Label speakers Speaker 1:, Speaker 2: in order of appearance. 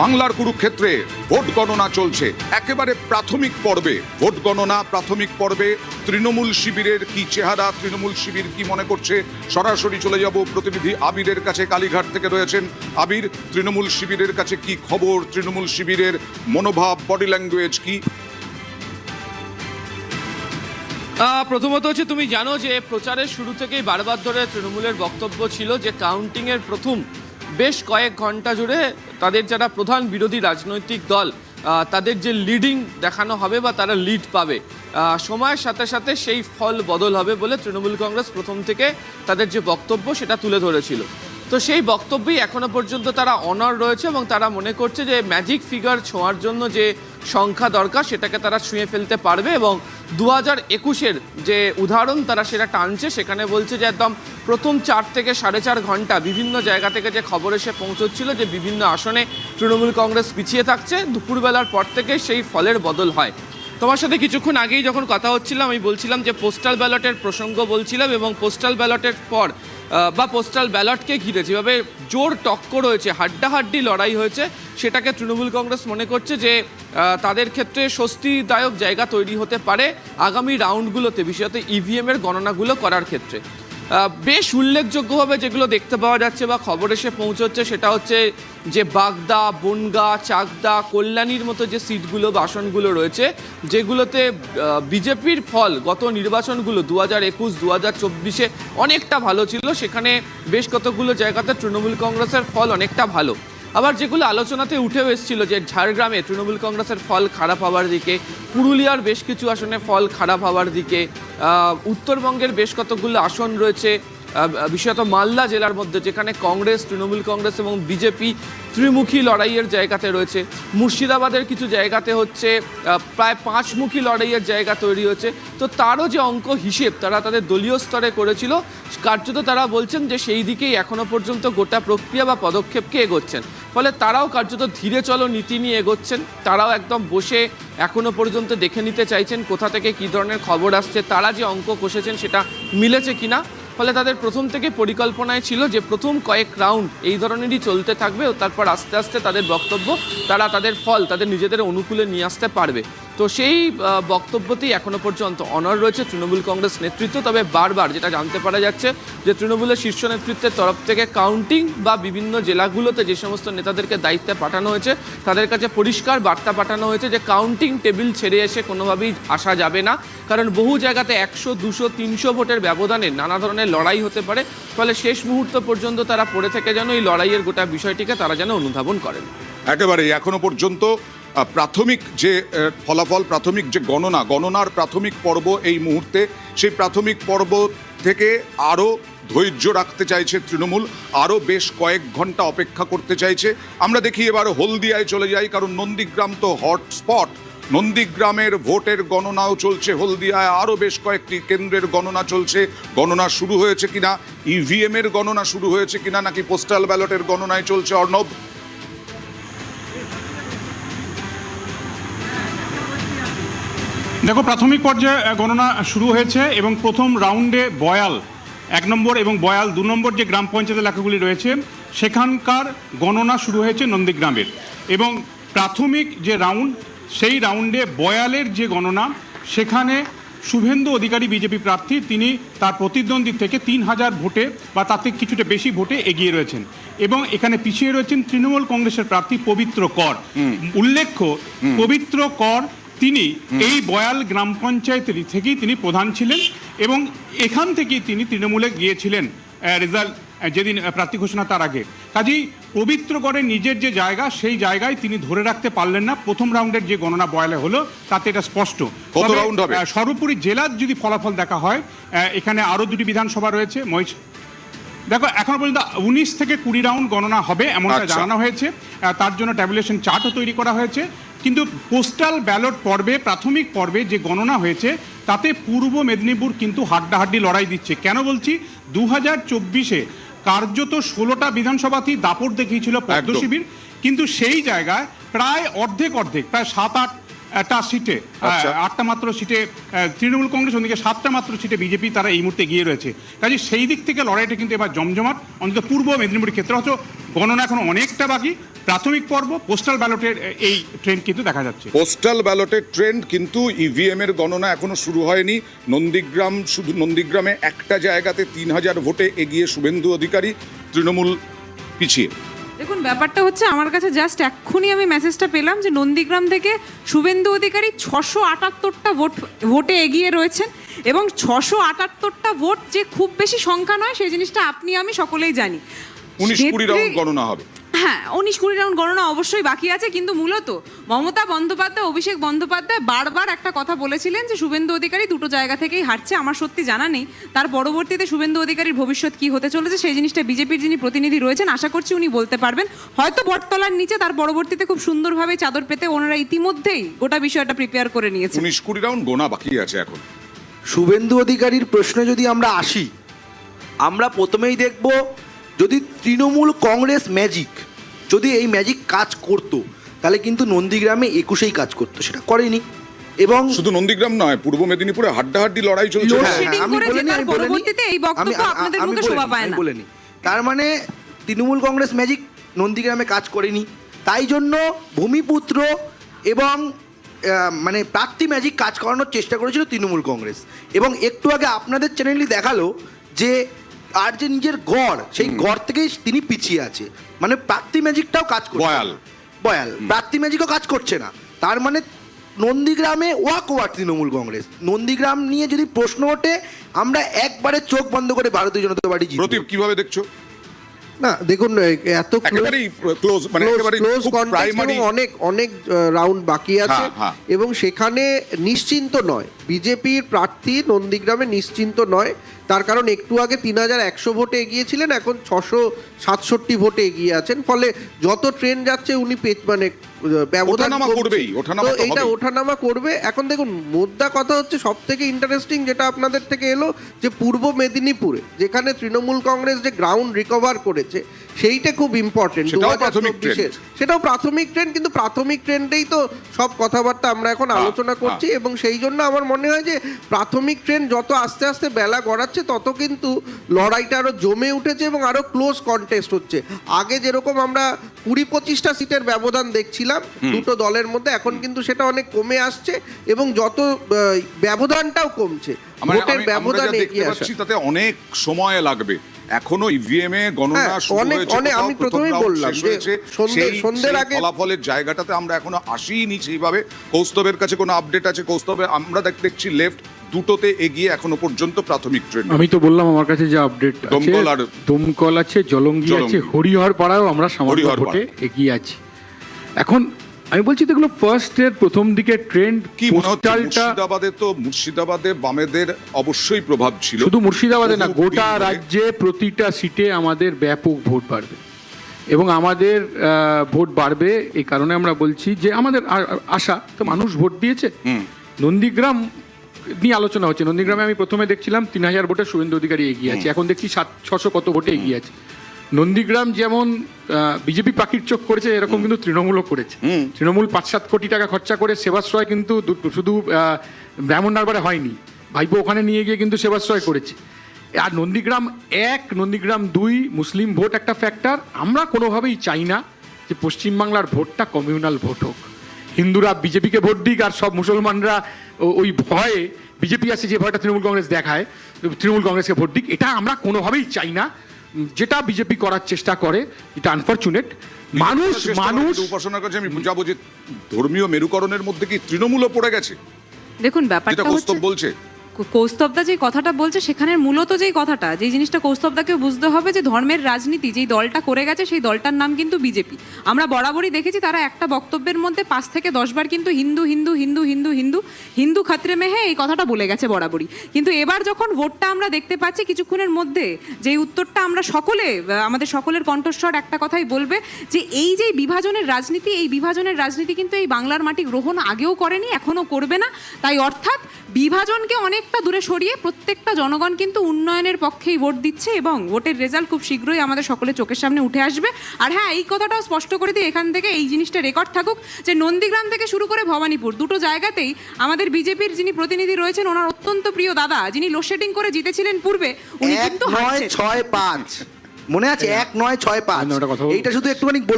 Speaker 1: বাংলার কুরুক্ষেত্রে ভোট গণনা চলছে, একেবারে প্রাথমিক পর্বে ভোট গণনা। প্রাথমিক পর্বে তৃণমূল শিবিরের কি চেহারা, তৃণমূল শিবির কি মনে করছে, সরাসরি চলে যাব প্রতিনিধি আবিরের কাছে। কালীঘাট থেকে রয়েছেন আবির। তৃণমূল শিবিরের কাছে কি খবর, তৃণমূল শিবিরের মনোভাব, বডি ল্যাঙ্গুয়েজ কি?
Speaker 2: প্রথমত হচ্ছে, তুমি জানো যে প্রচারের শুরু থেকেই বারবার ধরে তৃণমূলের বক্তব্য ছিল যে কাউন্টিংয়ের প্রথম বেশ কয়েক ঘন্টা জুড়ে তাদের যারা প্রধান বিরোধী রাজনৈতিক দল তাদের যে লিডিং দেখানো হবে বা তারা লিড পাবে, সময়ের সাথে সাথে সেই ফল বদল হবে বলে তৃণমূল কংগ্রেস প্রথম থেকে তাদের যে বক্তব্য সেটা তুলে ধরেছিল। তো সেই বক্তব্যেই এখনো পর্যন্ত তারা অনড় রয়েছে এবং তারা মনে করছে যে ম্যাজিক ফিগার ছোঁয়ার জন্য যে সংখ্যা দরকার সেটাকে তারা ছুঁয়ে ফেলতে পারবে এবং 2021-এর যে উদাহরণ তারা সেটা টানছে। সেখানে বলছে যে একদম প্রথম 4 থেকে 4.5 ঘন্টা বিভিন্ন জায়গা থেকে যে খবর এসে পৌঁছচ্ছিল যে বিভিন্ন আসনে তৃণমূল কংগ্রেস পিছিয়ে থাকছে, দুপুরবেলার পর থেকে সেই ফলের বদল হয়। তোমার সাথে কিছুক্ষণ আগেই যখন কথা হচ্ছিলাম আমি বলছিলাম যে পোস্টাল ব্যালটের প্রসঙ্গ বলছিলাম এবং পোস্টাল ব্যালটের পর বা পোস্টাল ব্যালটকে ঘিরে যেভাবে জোর টক্কর হয়েছে, হাড্ডাহাড্ডি লড়াই হয়েছে, সেটাকে তৃণমূল কংগ্রেস মনে করছে যে তাদের ক্ষেত্রে স্বস্তিদায়ক জায়গা তৈরি হতে পারে আগামী রাউন্ডগুলোতে, বিশেষত ইভিএমের গণনাগুলো করার ক্ষেত্রে। বেশ উল্লেখযোগ্যভাবে যেগুলো দেখতে পাওয়া যাচ্ছে বা খবর এসে পৌঁছচ্ছে সেটা হচ্ছে যে বাগদা, বনগা, চাকদা, কল্যাণীর মতো যে সিটগুলো বা আসনগুলো রয়েছে যেগুলোতে বিজেপির ফল গত নির্বাচনগুলো 2021, 2024-এ অনেকটা ভালো ছিল, সেখানে বেশ কতগুলো জায়গাতে তৃণমূল কংগ্রেসের ফল অনেকটা ভালো। আবার যেগুলো আলোচনাতে উঠেও এসেছিল যে ঝাড়গ্রামে তৃণমূল কংগ্রেসের ফল খারাপ হওয়ার দিকে, পুরুলিয়ার বেশ কিছু আসনে ফল খারাপ হওয়ার দিকে, উত্তরবঙ্গের বেশ কতগুলো আসন রয়েছে বিশেষত মালদা জেলার মধ্যে যেখানে কংগ্রেস, তৃণমূল কংগ্রেস এবং বিজেপি ত্রিমুখী লড়াইয়ের জায়গাতে রয়েছে। মুর্শিদাবাদের কিছু জায়গাতে হচ্ছে প্রায় 5মুখী লড়াইয়ের জায়গা তৈরি হচ্ছে। তো তারও যে অঙ্ক হিসেব তারা তাদের দলীয় স্তরে করেছিল, কার্যত তারা বলছেন যে সেই দিকেই এখনো পর্যন্ত গোটা প্রক্রিয়া বা পদক্ষেপকে এগোচ্ছেন। ফলে তারাও কার্যত ধীরে চলো নীতি নিয়ে এগোচ্ছেন। তারাও একদম বসে এখনো পর্যন্ত দেখে নিতে চাইছেন কোথা থেকে কী ধরনের খবর আসছে, তারা যে অঙ্ক কষেছেন সেটা মিলেছে কিনা। ফলে তাদের প্রথম থেকে পরিকল্পনায় ছিল যে প্রথম কয়েক রাউন্ড এই ধরনেরই চলতে থাকবে ও তারপর আস্তে আস্তে তাদের বক্তব্য তারা তাদের ফল তাদের নিজেদের অনুকূলে নিয়ে আসতে পারবে। তো সেই বক্তব্যতেই এখনো পর্যন্ত অনড় রয়েছে তৃণমূল কংগ্রেস নেতৃত্ব। তবে বারবার যেটা জানতে পারা যাচ্ছে যে তৃণমূলের শীর্ষ নেতৃত্বের তরফ থেকে কাউন্টিং বা বিভিন্ন জেলাগুলোতে যে সমস্ত নেতাদেরকে দায়িত্বে পাঠানো হয়েছে তাদের কাছে পরিষ্কার বার্তা পাঠানো হয়েছে যে কাউন্টিং টেবিল ছেড়ে এসে কোনোভাবেই আসা যাবে না, কারণ বহু জায়গাতে 100, 200, 300 ভোটের ব্যবধানে নানা ধরনের লড়াই হতে পারে। ফলে শেষ মুহূর্ত পর্যন্ত তারা পড়ে থেকে যেন এই লড়াইয়ের গোটা বিষয়টিকে তারা যেন অনুধাবন করেন।
Speaker 1: একেবারেই এখনো পর্যন্ত প্রাথমিক যে ফলাফল, প্রাথমিক যে গণনার প্রাথমিক পর্ব এই মুহূর্তে, সেই প্রাথমিক পর্ব থেকে আরও ধৈর্য রাখতে চাইছে তৃণমূল, আরও বেশ কয়েক ঘন্টা অপেক্ষা করতে চাইছে। আমরা দেখি এবার হলদিয়ায় চলে যাই, কারণ নন্দীগ্রাম তো হটস্পট। নন্দীগ্রামের ভোটের গণনাও চলছে, হলদিয়ায় আরও বেশ কয়েকটি কেন্দ্রের গণনা চলছে। গণনা শুরু হয়েছে কিনা, ইভিএমের গণনা শুরু হয়েছে কিনা, নাকি পোস্টাল ব্যালটের গণনায় চলছে অর্ণব?
Speaker 3: দেখো, প্রাথমিক পর্যায়ে গণনা শুরু হয়েছে এবং প্রথম রাউন্ডে বয়াল 1 নম্বর এবং বয়াল 2 নম্বর যে গ্রাম পঞ্চায়েত এলাকাগুলি রয়েছে সেখানকার গণনা শুরু হয়েছে নন্দীগ্রামের। এবং প্রাথমিক যে রাউন্ড সেই রাউন্ডে বয়ালের যে গণনা, সেখানে শুভেন্দু অধিকারী বিজেপি প্রার্থী, তিনি তার প্রতিদ্বন্দ্বী থেকে 3000 ভোটে বা তার থেকে কিছুটা বেশি ভোটে এগিয়ে রয়েছেন। এবং এখানে পিছিয়ে রয়েছেন তৃণমূল কংগ্রেসের প্রার্থী পবিত্র কর। উল্লেখ্য, পবিত্র কর তিনি এই বয়াল গ্রাম পঞ্চায়েতের থেকেই তিনি প্রধান ছিলেন এবং এখান থেকেই তিনি তৃণমূলে গিয়েছিলেন রেজাল্ট যেদিন প্রার্থী ঘোষণা তার আগে। কাজেই পবিত্র করের নিজের যে জায়গা, সেই জায়গায় তিনি ধরে রাখতে পারলেন না। প্রথম রাউন্ডের যে গণনা বয়ালে হলো তাতে এটা স্পষ্ট। সর্বোপরি জেলার যদি ফলাফল দেখা হয়, এখানে আরও 2টি বিধানসভা রয়েছে। দেখো, এখনো পর্যন্ত 19 থেকে 20 রাউন্ড গণনা হবে এমনটা জানানো হয়েছে। তার জন্য ট্যাবুলেশন চার্টও তৈরি করা হয়েছে। কিন্তু পোস্টাল ব্যালট পর্বে, প্রাথমিক পর্বে যে গণনা হয়েছে তাতে পূর্ব মেদিনীপুর কিন্তু হাড্ডাহাড্ডি লড়াই দিচ্ছে। কেন বলছি, 2024-এ কার্যত 16টা বিধানসভাতেই দাপট দেখিয়েছিল পদ্ম শিবির, কিন্তু সেই জায়গায় প্রায় অর্ধেক প্রায় 7-8টা সিটে, 8টা মাত্র সিটে তৃণমূল কংগ্রেস, ওদিকে 7টা মাত্র সিটে বিজেপি, তারা এই মুহূর্তে এগিয়ে রয়েছে। কাজে সেই দিক থেকে লড়াইটা কিন্তু এবার জমজমাট, অন্তত পূর্ব মেদিনীপুরের ক্ষেত্রে। হয়তো গণনা এখন অনেকটা বাকি। প্রাথমিক পর্ব পোস্টাল ব্যালটের এই ট্রেন্ড কিন্তু দেখা যাচ্ছে।
Speaker 1: পোস্টাল ব্যালটের ট্রেন্ড, কিন্তু ইভিএম এর গণনা এখনো শুরু হয়নি। নন্দীগ্রাম, শুধু নন্দীগ্রামে একটা জায়গাতে 3000 ভোটে এগিয়ে শুভেন্দু অধিকারী, তৃণমূল পিছিয়ে।
Speaker 4: দেখুন, ব্যাপারটা হচ্ছে আমার কাছে জাস্ট এক্ষুনি আমি মেসেজটা পেলাম যে নন্দীগ্রাম থেকে শুভেন্দু অধিকারী 678টা ভোটে এগিয়ে রয়েছেন, এবং 678টা ভোট যে খুব বেশি সংখ্যা নয় সেই জিনিসটা আপনি আমি সকলেই জানি।
Speaker 1: 19-20 রাউন্ড গণনা হবে।
Speaker 4: হ্যাঁ, 19-20 রাউন্ড গণনা অবশ্যই বাকি আছে, কিন্তু মূলত মমতা বন্দ্যোপাধ্যায়, অভিষেক বন্দ্যোপাধ্যায় বারবার একটা কথা বলেছিলেন যে শুভেন্দু অধিকারী দুটো জায়গা থেকেই হারছে। আমার সত্যি জানা নেই তার পরবর্তীতে শুভেন্দু অধিকারীর ভবিষ্যৎ কি হতে চলেছে, সেই জিনিসটা বিজেপির যিনি প্রতিনিধি রয়েছেন আশা করছি উনি বলতে পারবেন। হয়তো বটতলার নিচে তার পরবর্তীতে খুব সুন্দরভাবে চাদর পেতে ওনারা ইতিমধ্যেই গোটা বিষয়টা প্রিপেয়ার করে নিয়েছে।
Speaker 1: 19-20 রাউন্ড গোনা বাকি আছে এখন।
Speaker 5: শুভেন্দু অধিকারীর প্রশ্নে যদি আমরা আসি, আমরা প্রথমেই দেখব যদি তৃণমূল কংগ্রেস ম্যাজিক, যদি এই ম্যাজিক কাজ করতো তাহলে কিন্তু নন্দীগ্রামে 21-এই কাজ করতো, সেটা করেনি। এবং
Speaker 1: শুধু নন্দীগ্রাম নয়, পূর্ব মেদিনীপুরে হাড্ডাহাড্ডি লড়াই চলছে।
Speaker 4: লোডশেডিং করে জেতার পরবর্তীতে এই বক্তব্য আপনাদের মুখে শোভা পায় না।
Speaker 5: বলেনি, তার মানে তৃণমূল কংগ্রেস ম্যাজিক নন্দীগ্রামে কাজ করেনি, তাই জন্য ভূমিপুত্র এবং মানে প্রার্থী ম্যাজিক কাজ করানোর চেষ্টা করেছিল তৃণমূল কংগ্রেস। এবং একটু আগে আপনাদের চ্যানেলই দেখালো যে আর যে নিজের গড়, সেই গড় থেকেই তিনি পিছিয়ে আছে, মানে প্রার্থী ম্যাজিকটাও কাজ করছে। বয়াল প্রার্থী ম্যাজিকও কাজ করছে না, তার মানে নন্দীগ্রামে ওয়াক ওভার তৃণমূল কংগ্রেস। নন্দীগ্রাম নিয়ে যদি প্রশ্ন ওঠে, আমরা একবারে চোখ বন্ধ করে ভারতীয় জনতা পার্টি জিতবে।
Speaker 1: প্রতীপ কিভাবে দেখছো?
Speaker 6: না দেখুন, এত
Speaker 1: একেবারেই ক্লোজ, মানে একেবারেই খুব প্রাইমারি,
Speaker 6: অনেক অনেক রাউন্ড বাকি আছে,
Speaker 1: হ্যাঁ।
Speaker 6: এবং সেখানে নিশ্চিন্ত নয় বিজেপির প্রার্থী নন্দীগ্রামে, নিশ্চিন্ত নয়। তার কারণ একটু আগে 3100 ভোটে এগিয়েছিলেন, এখন 667 ভোটে এগিয়ে আছেন। ফলে যত ট্রেন যাচ্ছে উনি মানে ব্যবধান এইটা ওঠানামা করবে। এখন দেখুন, মুদ্রা কথা হচ্ছে সব থেকে ইন্টারেস্টিং যেটা আপনাদের থেকে এলো, যে পূর্ব মেদিনীপুরে যেখানে তৃণমূল কংগ্রেস যে গ্রাউন্ড রিকভার করেছে সেইটা খুব ইম্পর্টেন্ট। সেটাও প্রাথমিক ট্রেন্ড, কিন্তু প্রাথমিক ট্রেন্ডেই তো সব কথাবার্তা আমরা এখন আলোচনা করছি, এবং সেই জন্য আমার মনে হয় যে প্রাথমিক ট্রেন্ড যত আস্তে আস্তে বেলা গড়াচ্ছে তত কিন্তু লড়াইটা আরো জমে উঠেছে এবং আরো ক্লোজ কন্টেস্ট হচ্ছে। আগে যেরকম আমরা 20-25টা সিটের ব্যবধান দেখছিলাম দুটো দলের মধ্যে, এখন কিন্তু সেটা অনেক কমে আসছে, এবং যত ব্যবধানটাও কমছে, ভোটের ব্যবধান এগিয়ে আসছে,
Speaker 1: তাতে অনেক সময় লাগবে। এখনো ইভিএম এ গণনা শুরু হয়েছে,
Speaker 6: আমি প্রথমেই বললাম যে সন্ধ্যের আগে
Speaker 1: ফলাফলের জায়গাটাতে আমরা এখনো আসিনি সেইভাবে। কৌস্তবের কাছে কোনো আপডেট আছে? কৌস্তবে আমরা দেখছি লেফট দুটোতে এগিয়ে এখনো পর্যন্ত প্রাথমিক ট্রেন্ড।
Speaker 7: আমি তো বললাম আমার কাছে যে আপডেট আছে, দমকল আছে, জলঙ্গি আছে, হরিহর পাড়াও আমরা সামান্য ভোটে এগিয়ে আছি। এখন আমি বলছি তো এগুলো ফার্স্ট এর প্রথম দিকে ট্রেন্ড।
Speaker 1: কি মনে হচ্ছে মুর্শিদাবাদে বামেদের অবশ্যই প্রভাব ছিল?
Speaker 7: শুধু মুর্শিদাবাদে না, গোটা রাজ্যে প্রতিটা সিটে আমাদের ব্যাপক ভোট বাড়বে, এবং আমাদের ভোট বাড়বে এই কারণে আমরা বলছি যে আমাদের আশা তো মানুষ ভোট দিয়েছে। নন্দীগ্রাম নিয়ে আলোচনা হচ্ছে। নন্দীগ্রামে আমি প্রথমে দেখছিলাম 3000 ভোটে শুভেন্দু অধিকারী এগিয়ে আছে, এখন দেখছি 700 কত ভোটে এগিয়ে আছে। নন্দীগ্রাম যেমন বিজেপি পাখির চোখ করেছে, এরকম কিন্তু তৃণমূলও করেছে। তৃণমূল 5-7 কোটি টাকা খরচা করে সেবাশ্রয় কিন্তু শুধু ব্রাহ্মণ নারবারে হয়নি, ভাইপো ওখানে নিয়ে গিয়ে কিন্তু সেবাশ্রয় করেছে। আর নন্দীগ্রাম 1, নন্দীগ্রাম 2 মুসলিম ভোট একটা ফ্যাক্টর। আমরা কোনোভাবেই চাই না যে পশ্চিমবাংলার ভোটটা কমিউনাল ভোট হোক, হিন্দুরা বিজেপিকে ভোট দিক আর সব মুসলমানরা ওই ভয়ে বিজেপি আছে যে ভয়টা তৃণমূল কংগ্রেস দেখায়, তৃণমূল কংগ্রেসকে ভোট দিক, এটা আমরা কোনোভাবেই চাই না। যেটা বিজেপি করার চেষ্টা করে এটা আনফরচুনেট। মানুষ
Speaker 1: উপাসনার কাছে আমি বুঝাবো যে ধর্মীয় মেরুকরণের মধ্যে কি তৃণমূলও পড়ে গেছে?
Speaker 4: দেখুন, ব্যাপারটা হচ্ছে
Speaker 1: বলছে
Speaker 4: কৌস্তবদা যে কথাটা বলছে সেখানে মূলত যেই কথাটা, যেই জিনিসটা কৌস্তবদাকে বুঝতে হবে যে ধর্মের রাজনীতি যেই দলটা করে গেছে সেই দলটার নাম কিন্তু বিজেপি। আমরা বরাবরই দেখেছি তারা একটা বক্তব্যের মধ্যে 5 থেকে 10 বার কিন্তু হিন্দু হিন্দু হিন্দু হিন্দু হিন্দু হিন্দু খাতরে মেহে এই কথাটা বলে গেছে বরাবরই। কিন্তু এবার যখন ভোটটা আমরা দেখতে পাচ্ছি কিছুক্ষণের মধ্যে, যেই উত্তরটা আমরা সকলে, আমাদের সকলের কণ্ঠস্বর একটা কথাই বলবে যে এই যে বিভাজনের রাজনীতি, এই বিভাজনের রাজনীতি কিন্তু এই বাংলার মাটি গ্রহণ আগেও করেনি, এখনো করবে না। তাই অর্থাৎ বিভাজনকে অনেকটা দূরে সরিয়ে প্রত্যেকটা জনগণ কিন্তু উন্নয়নের পক্ষেই ভোট দিচ্ছে, এবং ভোটের রেজাল্ট খুব শীঘ্রই আমাদের সকলের চোখের সামনে উঠে আসবে। আর হ্যাঁ, এই কথাটাও স্পষ্ট করে দিই এখান থেকে, এই জিনিসটা রেকর্ড থাকুক যে নন্দীগ্রাম থেকে শুরু করে ভবানীপুর দুটো জায়গাতেই আমাদের বিজেপির যিনি প্রতিনিধি রয়েছেন, ওনার অত্যন্ত প্রিয় দাদা যিনি লোডশেডিং করে জিতেছিলেন পূর্বে, উনি কিন্তু
Speaker 5: 9-6-5 মনে আছে 1965
Speaker 7: আমি একটা কথা বলবো?
Speaker 5: এইটা শুধু একটুখানি বলে